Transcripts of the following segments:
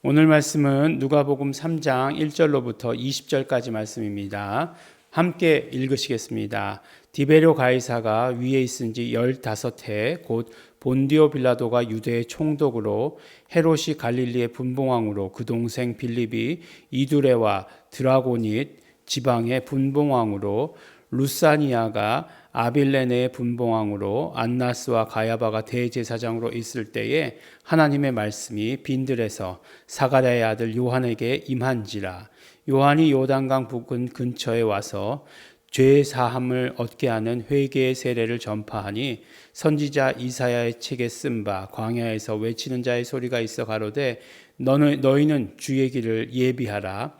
오늘 말씀은 누가복음 3장 1절로부터 20절까지 말씀입니다. 함께 읽으시겠습니다. 디베료 가이사가 위에 있은 지 15해 곧 본디오 빌라도가 유대의 총독으로 헤롯이 갈릴리의 분봉왕으로 그 동생 빌립이 이두레와 드라고닛 지방의 분봉왕으로 루사니아가 아빌레네의 분봉왕으로 안나스와 가야바가 대제사장으로 있을 때에 하나님의 말씀이 빈들에서 사가랴의 아들 요한에게 임한지라. 요한이 요단강 부근 근처에 와서 죄 사함을 얻게 하는 회개의 세례를 전파하니 선지자 이사야의 책에 쓴 바 광야에서 외치는 자의 소리가 있어 가로되 너희는 주의 길을 예비하라.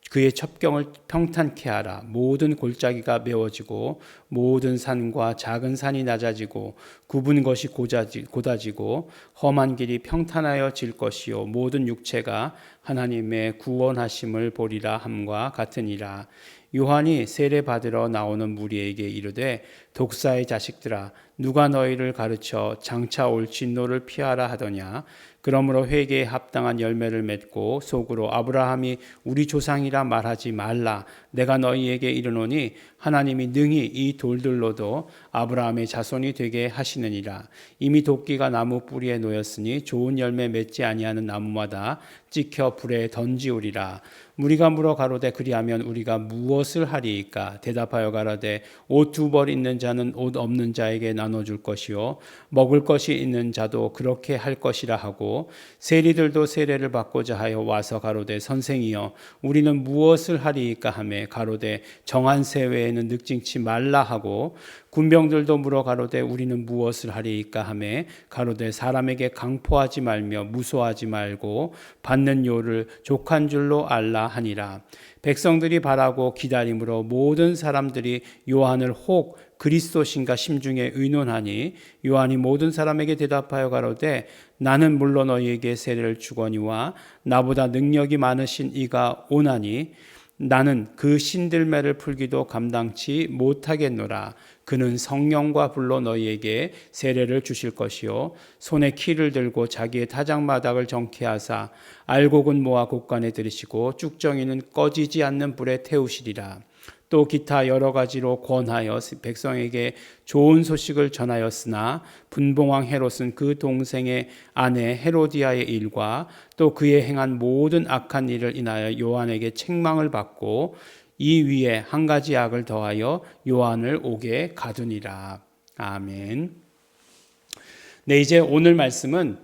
그의 첩경을 평탄케 하라. 모든 골짜기가 메워지고 모든 산과 작은 산이 낮아지고 굽은 것이 고다지고 험한 길이 평탄하여질 것이요 모든 육체가 하나님의 구원하심을 보리라 함과 같으니라. 요한이 세례 받으러 나오는 무리에게 이르되 독사의 자식들아 누가 너희를 가르쳐 장차 올 진노를 피하라 하더냐. 그러므로 회개에 합당한 열매를 맺고 속으로 아브라함이 우리 조상이라 말하지 말라. 내가 너희에게 이르노니 하나님이 능히 이 돌들로도 아브라함의 자손이 되게 하시느니라. 이미 도끼가 나무 뿌리에 놓였으니 좋은 열매 맺지 아니하는 나무마다 찍혀 불에 던지우리라. 무리가 물어 가로되 그리하면 우리가 무엇을 하리이까? 대답하여 가로되 옷 두 벌 있는 자는 옷 없는 자에게 나눠줄 것이요 먹을 것이 있는 자도 그렇게 할 것이라 하고 세리들도 세례를 받고자 하여 와서 가로되 선생이여 우리는 무엇을 하리이까 하매 가로되 정한 새 외에는 늑증치 말라 하고 군병들도 물어 가로되 우리는 무엇을 하리이까 하매 가로되 사람에게 강포하지 말며 무소하지 말고 받는 요를 족한 줄로 알라 하니라. 백성들이 바라고 기다림으로 모든 사람들이 요한을 혹 그리스도신가 심중에 의논하니 요한이 모든 사람에게 대답하여 가로되 나는 물론 너희에게 세례를 주거니와 나보다 능력이 많으신 이가 오나니 나는 그 신들매를 풀기도 감당치 못하겠노라. 그는 성령과 불로 너희에게 세례를 주실 것이요 손에 키를 들고 자기의 타작마닥을 정케 하사 알곡은 모아 곳간에 들이시고 쭉정이는 꺼지지 않는 불에 태우시리라. 또 기타 여러 가지로 권하여 백성에게 좋은 소식을 전하였으나 분봉왕 헤롯은 그 동생의 아내 헤로디아의 일과 또 그의 행한 모든 악한 일을 인하여 요한에게 책망을 받고 이 위에 한 가지 악을 더하여 요한을 옥에 가두니라. 아멘. 네, 이제 오늘 말씀은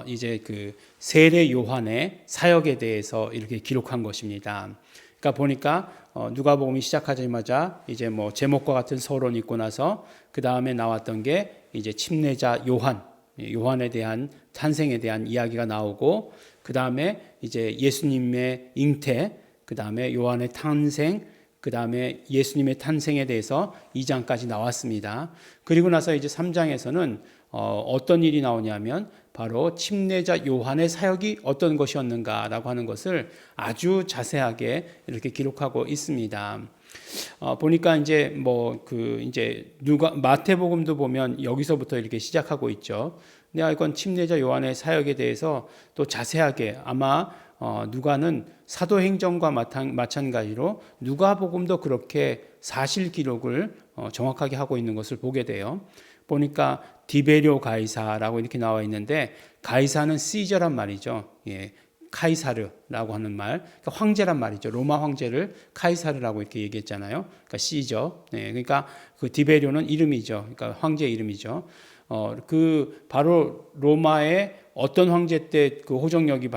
이제 그 세례 요한의 사역에 대해서 이렇게 기록한 것입니다. 그러니까 보니까 누가복음이 시작하자마자 이제 뭐 제목과 같은 서론이 있고 나서 그 다음에 나왔던 게 이제 침례자 요한에 대한 탄생에 대한 이야기가 나오고 그 다음에 이제 예수님의 잉태, 그 다음에 요한의 탄생, 그 다음에 예수님의 탄생에 대해서 2장까지 나왔습니다. 그리고 나서 이제 3장에서는 어떤 일이 나오냐면 바로 침례자 요한의 사역이 어떤 것이었는가라고 하는 것을 아주 자세하게 이렇게 기록하고 있습니다. 보니까 이제 이제 마태복음도 보면 여기서부터 이렇게 시작하고 있죠. 근데 이건 침례자 요한의 사역에 대해서 또 자세하게 아마 누가는 사도행전과 마찬가지로 누가복음도 그렇게 사실 기록을 정확하게 하고 있는 것을 보게 돼요. 보니까 디베료 가이사라고 이렇게 나와 있는데 가이사는 시저란 말이죠. 예, 카이사르라고 하는 말, 그러니까 황제란 말이죠. 로마 황제를 카이사르라고 이렇게 얘기했잖아요. 그러니까 시저. 예, 그러니까 그 디베료는 이름이죠. 그러니까 황제 이름이죠. 그 바로 로마의 어떤 황제 때 그 호정령이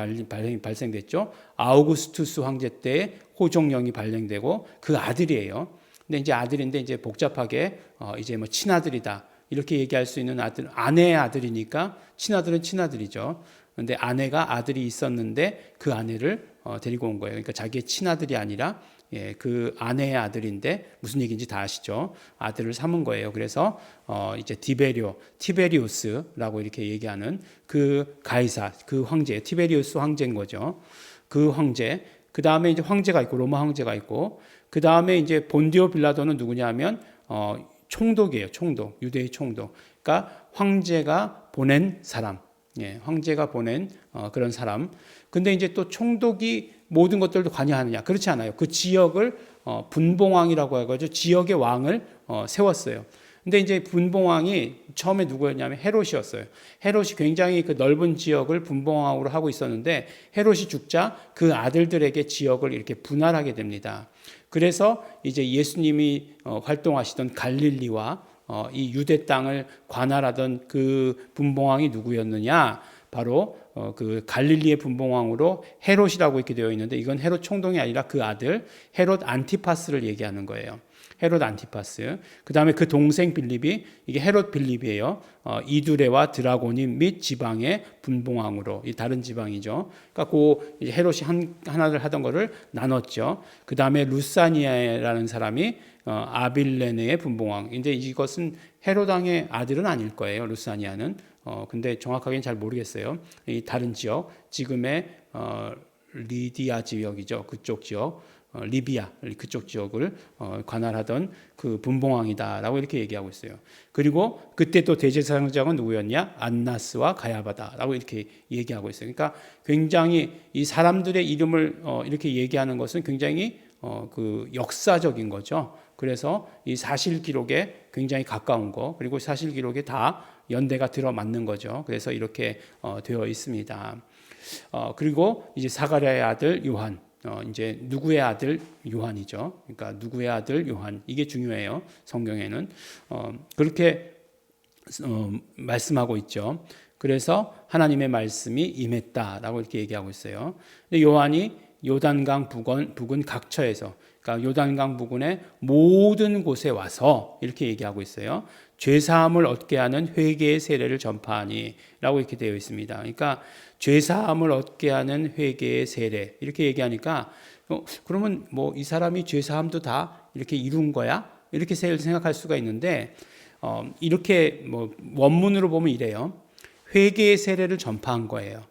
발생됐죠? 아우구스투스 황제 때 호정령이 발령되고 그 아들이에요. 근데 이제 아들인데 이제 복잡하게 이제 뭐 친아들이다 이렇게 얘기할 수 있는 아들, 아내의 아들이니까 친아들은 친아들이죠. 그런데 아내가 아들이 있었는데 그 아내를 데리고 온 거예요. 그러니까 자기의 친아들이 아니라 그 아내의 아들인데 무슨 얘기인지 다 아시죠? 아들을 삼은 거예요. 그래서 이제 티베리우스라고 이렇게 얘기하는 그 가이사, 그 황제, 티베리우스 황제인 거죠. 그 황제. 그 다음에 이제 황제가 있고 로마 황제가 있고 그 다음에 이제 본디오 빌라도는 누구냐면 총독이에요. 총독, 유대의 총독. 그러니까 황제가 보낸 사람. 예, 황제가 보낸 그런 사람. 근데 이제 또 총독이 모든 것들도 관여하느냐? 그렇지 않아요. 그 지역을 분봉왕이라고 해가지고 지역의 왕을 세웠어요. 근데 이제 분봉왕이 처음에 누구였냐면 헤롯이었어요. 헤롯이 굉장히 그 넓은 지역을 분봉왕으로 하고 있었는데 헤롯이 죽자 그 아들들에게 지역을 이렇게 분할하게 됩니다. 그래서 이제 예수님이 활동하시던 갈릴리와 이 유대 땅을 관할하던 그 분봉왕이 누구였느냐? 바로 그 갈릴리의 분봉왕으로 헤롯이라고 이렇게 되어 있는데 이건 헤롯 총독이 아니라 그 아들 헤롯 안티파스를 얘기하는 거예요. 헤롯 안티파스. 그 다음에 그 동생 빌립이 이게 헤롯 빌립이에요. 이두레와 드라고님 및 지방의 분봉왕으로 이 다른 지방이죠. 그러니까 그 헤롯이 하나를 하던 거를 나눴죠. 그 다음에 루사니아라는 사람이 아빌레네의 분봉왕. 이제 이것은 헤롯 왕의 아들은 아닐 거예요. 루사니아는. 근데 정확하게는 잘 모르겠어요. 이 다른 지역, 지금의 리디아 지역이죠. 그쪽 지역. 리비아 그쪽 지역을 관할하던 그 분봉왕이다라고 이렇게 얘기하고 있어요. 그리고 그때 또 대제사장은 누구였냐? 안나스와 가야바다라고 이렇게 얘기하고 있어요. 그러니까 굉장히 이 사람들의 이름을 이렇게 얘기하는 것은 굉장히 그 역사적인 거죠. 그래서 이 사실 기록에 굉장히 가까운 거, 그리고 사실 기록에 다 연대가 들어맞는 거죠. 그래서 이렇게 되어 있습니다. 그리고 이제 사가랴의 아들 요한. 이제 누구의 아들 요한이죠. 그러니까 누구의 아들 요한, 이게 중요해요. 성경에는 그렇게 말씀하고 있죠. 그래서 하나님의 말씀이 임했다라고 이렇게 얘기하고 있어요. 근데 요한이 요단강 부근 각처에서, 그러니까 요단강 부근의 모든 곳에 와서 이렇게 얘기하고 있어요. 죄사함을 얻게 하는 회개의 세례를 전파하니라고 이렇게 되어 있습니다. 그러니까 죄사함을 얻게 하는 회개의 세례 이렇게 얘기하니까 그러면 뭐 이 사람이 죄사함도 다 이렇게 이룬 거야? 이렇게 생각할 수가 있는데 이렇게 뭐 원문으로 보면 이래요. 회개의 세례를 전파한 거예요.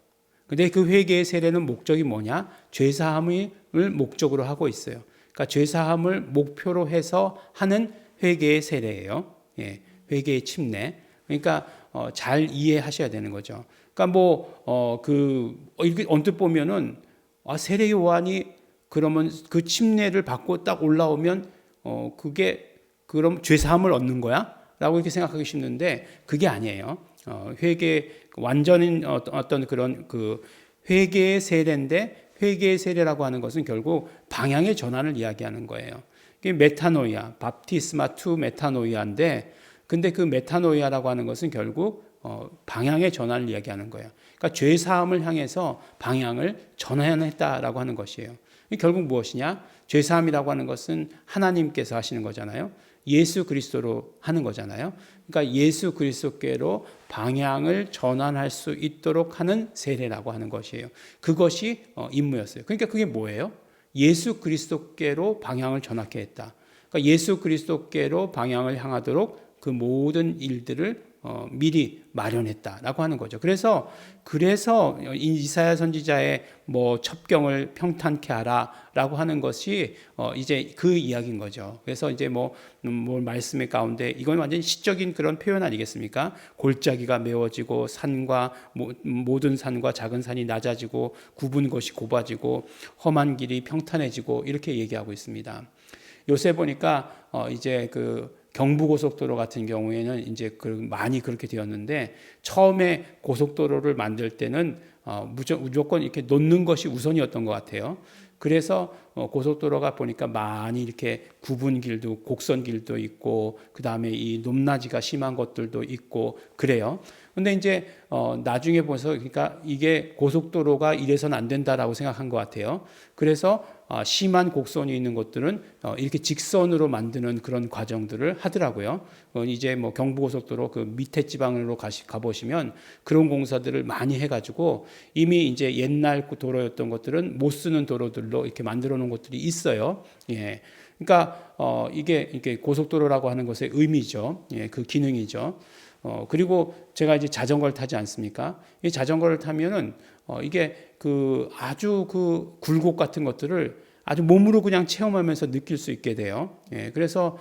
근데 그 회개의 세례는 목적이 뭐냐? 죄사함을 목적으로 하고 있어요. 그러니까 죄사함을 목표로 해서 하는 회개의 세례예요. 예, 회개의 침례. 그러니까 잘 이해하셔야 되는 거죠. 그러니까 이렇게 언뜻 보면은 세례 요한이 그러면 그 침례를 받고 딱 올라오면 그게 그럼 죄사함을 얻는 거야?라고 이렇게 생각하기 쉽는데 그게 아니에요. 회개 완전한 어떤 그런 그 회개의 세례인데 회개의 세례라고 하는 것은 결국 방향의 전환을 이야기하는 거예요. 이게 메타노이아, 밥티스마 투 메타노이아인데 근데 그 메타노이아라고 하는 것은 결국 방향의 전환을 이야기하는 거예요. 그러니까 죄 사함을 향해서 방향을 전환했다라고 하는 것이에요. 결국 무엇이냐? 죄 사함이라고 하는 것은 하나님께서 하시는 거잖아요. 예수 그리스도로 하는 거잖아요. 그러니까 예수 그리스도께로 방향을 전환할 수 있도록 하는 세례라고 하는 것이에요. 그것이 임무였어요. 그러니까 그게 뭐예요? 예수 그리스도께로 방향을 전하게 했다. 그러니까 예수 그리스도께로 방향을 향하도록 그 모든 일들을 미리 마련했다라고 하는 거죠. 그래서 이사야 선지자의 뭐 첩경을 평탄케 하라라고 하는 것이 이제 그 이야기인 거죠. 그래서 이제 뭐 말씀의 가운데 이건 완전히 시적인 그런 표현 아니겠습니까? 골짜기가 메워지고 산과 모든 산과 작은 산이 낮아지고 굽은 것이 좁아지고 험한 길이 평탄해지고 이렇게 얘기하고 있습니다. 요새 보니까 이제 그 경부고속도로 같은 경우에는 이제 많이 그렇게 되었는데 처음에 고속도로를 만들 때는 무조건 이렇게 놓는 것이 우선이었던 것 같아요. 그래서 고속도로가 보니까 많이 이렇게 굽은 길도 곡선 길도 있고 그 다음에 이 높낮이가 심한 것들도 있고 그래요. 근데 이제 나중에 보서 그러니까 이게 고속도로가 이래서는 안 된다라고 생각한 것 같아요. 그래서 심한 곡선이 있는 것들은 이렇게 직선으로 만드는 그런 과정들을 하더라고요. 이제 뭐 경부고속도로 그 밑에 지방으로 가보시면 그런 공사들을 많이 해가지고 이미 이제 옛날 도로였던 것들은 못 쓰는 도로들로 이렇게 만들어 놓은 것들이 있어요. 예. 그러니까 이게 고속도로라고 하는 것의 의미죠. 예, 그 기능이죠. 그리고 제가 이제 자전거를 타지 않습니까? 이 자전거를 타면은 이게 그 아주 그 굴곡 같은 것들을 아주 몸으로 그냥 체험하면서 느낄 수 있게 돼요. 예, 그래서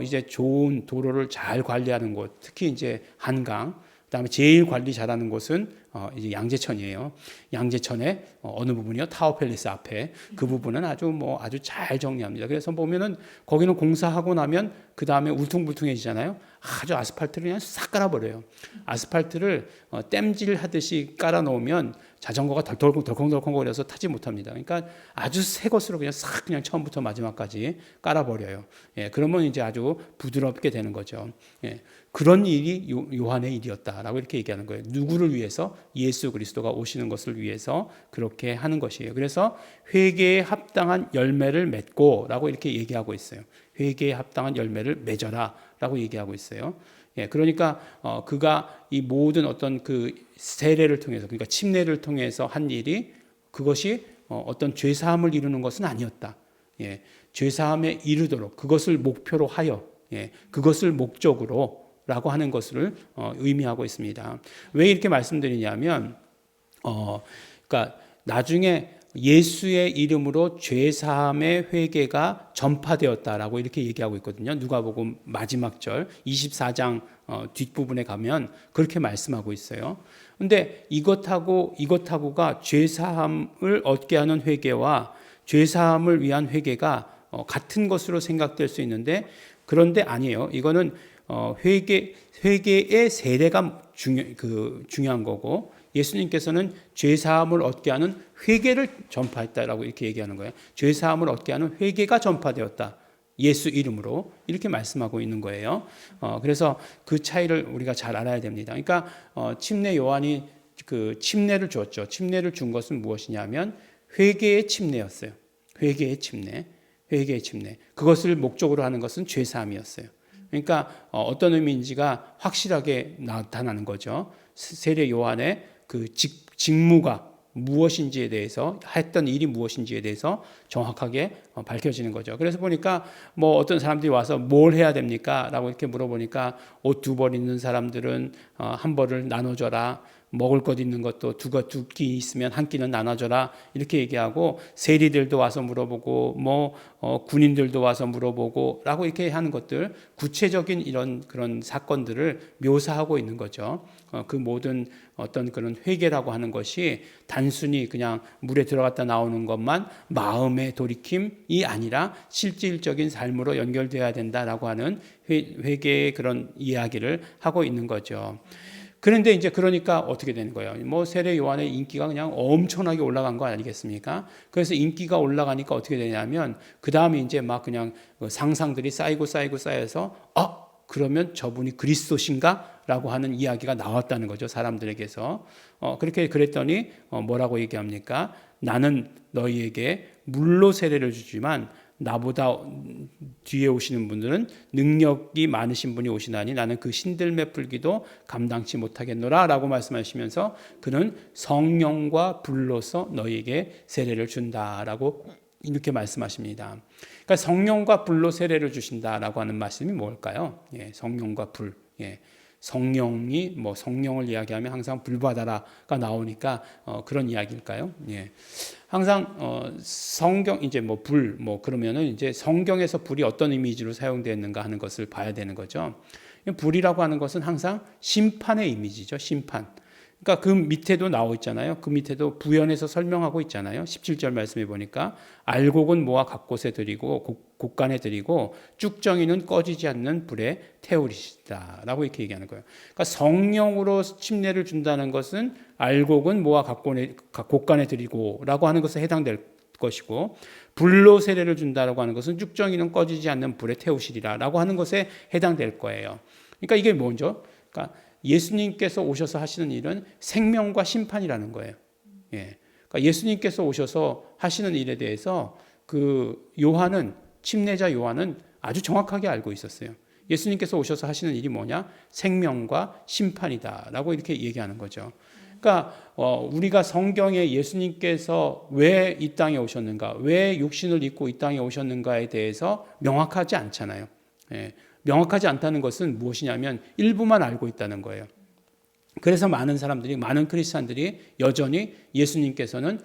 이제 좋은 도로를 잘 관리하는 곳, 특히 이제 한강, 그다음에 제일 관리 잘하는 곳은 이제 양재천이에요. 양재천의 어느 부분이요? 타워팰리스 앞에 그 부분은 아주 잘 정리합니다. 그래서 보면은 거기는 공사하고 나면 그 다음에 울퉁불퉁해지잖아요. 아주 아스팔트를 그냥 싹 깔아버려요. 아스팔트를 땜질 하듯이 깔아놓으면 자전거가 덜컹덜컹거려서 타지 못합니다. 그러니까 아주 새 것으로 그냥 싹 그냥 처음부터 마지막까지 깔아버려요. 예, 그러면 이제 아주 부드럽게 되는 거죠. 예, 그런 일이 요한의 일이었다라고 이렇게 얘기하는 거예요. 누구를 위해서? 예수 그리스도가 오시는 것을 위해서 그렇게 하는 것이에요. 그래서 회개에 합당한 열매를 맺고라고 이렇게 얘기하고 있어요. 회개에 합당한 열매를 맺어라라고 얘기하고 있어요. 예, 그러니까 그가 이 모든 어떤 그 세례를 통해서, 그러니까 침례를 통해서 한 일이 그것이 어떤 죄 사함을 이루는 것은 아니었다. 예, 죄 사함에 이르도록 그것을 목표로 하여, 예, 그것을 목적으로라고 하는 것을 의미하고 있습니다. 왜 이렇게 말씀드리냐면, 그러니까 나중에 예수의 이름으로 죄사함의 회개가 전파되었다라고 이렇게 얘기하고 있거든요. 누가복음 마지막 절 24장 뒷부분에 가면 그렇게 말씀하고 있어요. 근데 이것하고가 죄사함을 얻게 하는 회개와 죄사함을 위한 회개가 같은 것으로 생각될 수 있는데, 그런데 아니에요. 이거는 회개의 세례가 중요한 거고, 예수님께서는 죄사함을 얻게 하는 회개를 전파했다라고 이렇게 얘기하는 거예요. 죄사함을 얻게 하는 회개가 전파되었다. 예수 이름으로 이렇게 말씀하고 있는 거예요. 그래서 그 차이를 우리가 잘 알아야 됩니다. 그러니까 침례 요한이 그 침례를 줬죠. 침례를 준 것은 무엇이냐면 회개의 침례였어요. 회개의 침례. 그것을 목적으로 하는 것은 죄사함이었어요. 그러니까 어떤 의미인지가 확실하게 나타나는 거죠. 세례 요한의 그 직무가 무엇인지에 대해서, 했던 일이 무엇인지에 대해서 정확하게 밝혀지는 거죠. 그래서 보니까 뭐 어떤 사람들이 와서 뭘 해야 됩니까? 라고 이렇게 물어보니까 옷 2벌 있는 사람들은 1벌을 나눠줘라. 먹을 것 있는 것도 두 끼 있으면 한 끼는 나눠줘라. 이렇게 얘기하고, 세리들도 와서 물어보고, 군인들도 와서 물어보고, 라고 이렇게 하는 것들, 구체적인 그런 사건들을 묘사하고 있는 거죠. 그 모든 어떤 그런 회개라고 하는 것이 단순히 그냥 물에 들어갔다 나오는 것만 마음의 돌이킴이 아니라 실질적인 삶으로 연결되어야 된다라고 하는 회개의 그런 이야기를 하고 있는 거죠. 그런데 이제 그러니까 어떻게 되는 거예요? 뭐 세례 요한의 인기가 그냥 엄청나게 올라간 거 아니겠습니까? 그래서 인기가 올라가니까 어떻게 되냐면 그 다음에 이제 막 그냥 상상들이 쌓여서 그러면 저분이 그리스도신가? 라고 하는 이야기가 나왔다는 거죠. 사람들에게서. 그렇게 그랬더니 뭐라고 얘기합니까? 나는 너희에게 물로 세례를 주지만 나보다 뒤에 오시는 분들은 능력이 많으신 분이 오시나니 나는 그 신들매 풀기도 감당치 못하겠노라 라고 말씀하시면서 그는 성령과 불로서 너희에게 세례를 준다라고 이렇게 말씀하십니다. 그러니까 성령과 불로 세례를 주신다라고 하는 말씀이 뭘까요? 예, 성령과 불. 예. 성령이 성령을 이야기하면 항상 불 받아라가 나오니까 그런 이야기일까요? 예. 항상 성경 이제 불 그러면은 이제 성경에서 불이 어떤 이미지로 사용되었는가 하는 것을 봐야 되는 거죠. 불이라고 하는 것은 항상 심판의 이미지죠. 심판. 그러니까 그 밑에도 나와 있잖아요. 그 밑에도 부연해서 설명하고 있잖아요. 17절 말씀해 보니까 알곡은 모아 각 곳에 드리고 곳간에 드리고 쭉정이는 꺼지지 않는 불에 태우리시다 라고 이렇게 얘기하는 거예요. 그러니까 성령으로 침례를 준다는 것은 알곡은 모아 각 곳간에 드리고 라고 하는 것에 해당될 것이고, 불로 세례를 준다라고 하는 것은 쭉정이는 꺼지지 않는 불에 태우시리라 라고 하는 것에 해당될 거예요. 그러니까 이게 뭐죠? 그러니까 예수님께서 오셔서 하시는 일은 생명과 심판이라는 거예요. 예. 그러니까 예수님께서 오셔서 하시는 일에 대해서 그 침례자 요한은 아주 정확하게 알고 있었어요. 예수님께서 오셔서 하시는 일이 뭐냐? 생명과 심판이다라고 이렇게 얘기하는 거죠. 그러니까 우리가 성경에 예수님께서 왜 이 땅에 오셨는가, 왜 육신을 입고 이 땅에 오셨는가에 대해서 명확하지 않잖아요. 예. 명확하지 않다는 것은 무엇이냐면 일부만 알고 있다는 거예요. 그래서 많은 크리스찬들이 여전히 예수님께서는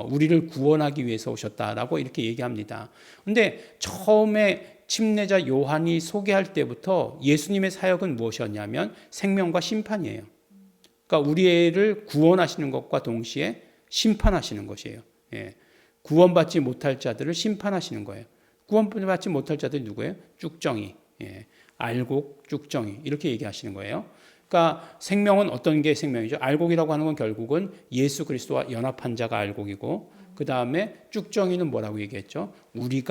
우리를 구원하기 위해서 오셨다라고 이렇게 얘기합니다. 그런데 처음에 침례자 요한이 소개할 때부터 예수님의 사역은 무엇이었냐면 생명과 심판이에요. 그러니까 우리를 구원하시는 것과 동시에 심판하시는 것이에요. 예. 구원받지 못할 자들을 심판하시는 거예요. 구원받지 못할 자들이 누구예요? 쭉정이, 예. 알곡, 쭉정이 이렇게 얘기하시는 거예요. 그러니까 생명은 어떤 게 생명이죠? 알곡이라고 하는 건 결국은 예수 그리스도와 연합한 자가 알곡이고, 그 다음에 쭉정이는 뭐라고 얘기했죠? 우리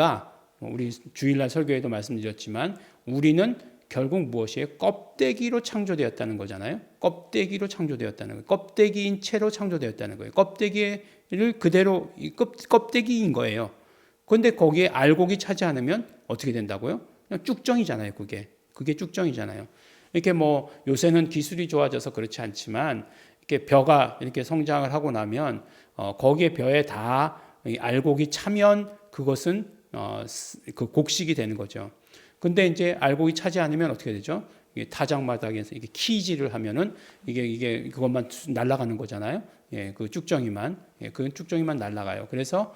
주일날 설교에도 말씀드렸지만 우리는 결국 무엇이에요? 껍데기로 창조되었다는 거잖아요. 껍데기로 창조되었다는 거예요. 껍데기인 채로 창조되었다는 거예요. 껍데기를 그대로 껍데기인 거예요. 그런데 거기에 알곡이 차지 않으면 어떻게 된다고요? 그냥 쭉정이잖아요. 그게 쭉정이잖아요. 이렇게 뭐 요새는 기술이 좋아져서 그렇지 않지만 이렇게 벼가 이렇게 성장을 하고 나면 거기에 벼에 다 알곡이 차면 그것은 그 곡식이 되는 거죠. 근데 이제 알곡이 차지 않으면 어떻게 되죠? 이게 타작마당에서 이게 키질을 하면은 이게 그것만 날아가는 거잖아요. 예, 그 쭉정이만, 그 쭉정이만 날아가요. 그래서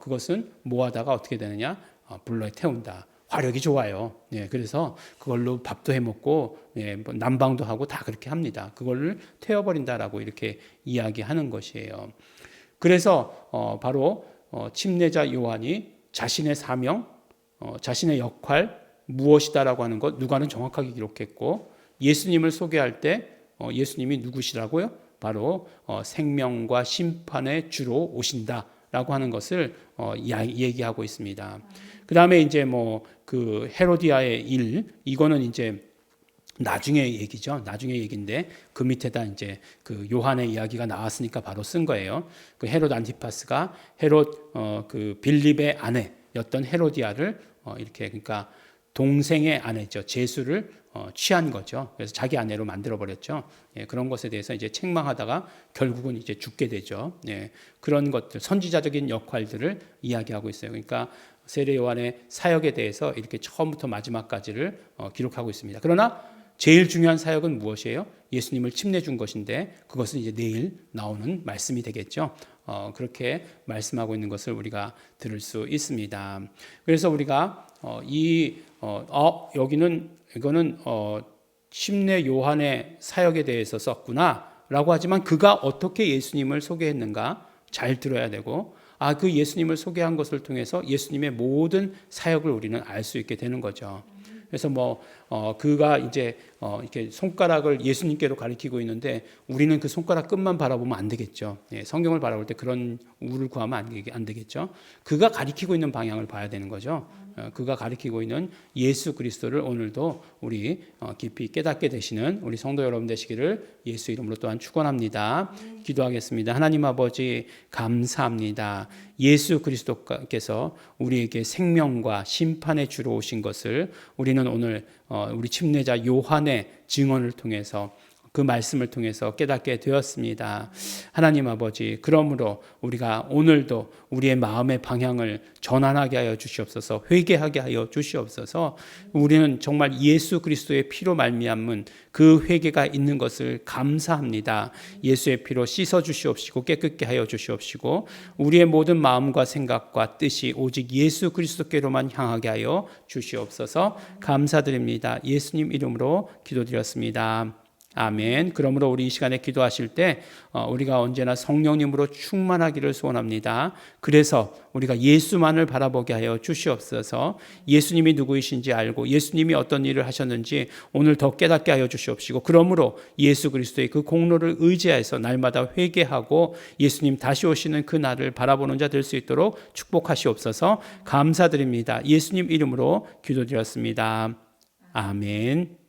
그것은 모아다가 어떻게 되느냐? 불러에 태운다. 화력이 좋아요. 예, 그래서 그걸로 밥도 해 먹고, 예, 뭐 난방도 하고 다 그렇게 합니다. 그걸를 태워버린다라고 이렇게 이야기하는 것이에요. 그래서 바로 침례자 요한이 자신의 사명, 자신의 역할 무엇이다라고 하는 것 누가는 정확하게 기록했고, 예수님을 소개할 때 예수님이 누구시라고요? 바로 생명과 심판의 주로 오신다라고 하는 것을 얘기하고 있습니다. 그 다음에 이제 뭐 그 헤로디아의 일, 이거는 이제 나중에 얘기죠. 나중에 얘기인데 그 밑에다 이제 그 요한의 이야기가 나왔으니까 바로 쓴 거예요. 그 헤롯 안티파스가 헤롯 그 빌립의 아내였던 헤로디아를 이렇게, 그러니까 동생의 아내죠. 제수를 취한 거죠. 그래서 자기 아내로 만들어 버렸죠. 예, 그런 것에 대해서 이제 책망하다가 결국은 이제 죽게 되죠. 예, 그런 것들, 선지자적인 역할들을 이야기하고 있어요. 그러니까 세례 요한의 사역에 대해서 이렇게 처음부터 마지막까지를 기록하고 있습니다. 그러나 제일 중요한 사역은 무엇이에요? 예수님을 침례준 것인데 그것은 이제 내일 나오는 말씀이 되겠죠. 그렇게 말씀하고 있는 것을 우리가 들을 수 있습니다. 그래서 우리가 이거는 침례 요한의 사역에 대해서 썼구나라고 하지만 그가 어떻게 예수님을 소개했는가 잘 들어야 되고, 그 예수님을 소개한 것을 통해서 예수님의 모든 사역을 우리는 알 수 있게 되는 거죠. 그래서 그가 이제 이렇게 손가락을 예수님께로 가리키고 있는데 우리는 그 손가락 끝만 바라보면 안 되겠죠. 예, 성경을 바라볼 때 그런 우를 구하면 안 되겠죠. 그가 가리키고 있는 방향을 봐야 되는 거죠. 그가 가리키고 있는 예수 그리스도를 오늘도 우리 깊이 깨닫게 되시는 우리 성도 여러분 되시기를 예수 이름으로 또한 축원합니다. 기도하겠습니다. 하나님 아버지 감사합니다. 예수 그리스도께서 우리에게 생명과 심판의 주로 오신 것을 우리는 오늘 우리 침례자 요한의 증언을 통해서 그 말씀을 통해서 깨닫게 되었습니다. 하나님 아버지, 그러므로 우리가 오늘도 우리의 마음의 방향을 전환하게 하여 주시옵소서, 회개하게 하여 주시옵소서. 우리는 정말 예수 그리스도의 피로 말미암은 그 회개가 있는 것을 감사합니다. 예수의 피로 씻어 주시옵시고 깨끗게 하여 주시옵시고 우리의 모든 마음과 생각과 뜻이 오직 예수 그리스도께로만 향하게 하여 주시옵소서. 감사드립니다. 예수님 이름으로 기도드렸습니다. 아멘. 그러므로 우리 이 시간에 기도하실 때 우리가 언제나 성령님으로 충만하기를 소원합니다. 그래서 우리가 예수만을 바라보게 하여 주시옵소서. 예수님이 누구이신지 알고 예수님이 어떤 일을 하셨는지 오늘 더 깨닫게 하여 주시옵시고, 그러므로 예수 그리스도의 그 공로를 의지하여서 날마다 회개하고 예수님 다시 오시는 그 날을 바라보는 자 될 수 있도록 축복하시옵소서. 감사드립니다. 예수님 이름으로 기도드렸습니다. 아멘.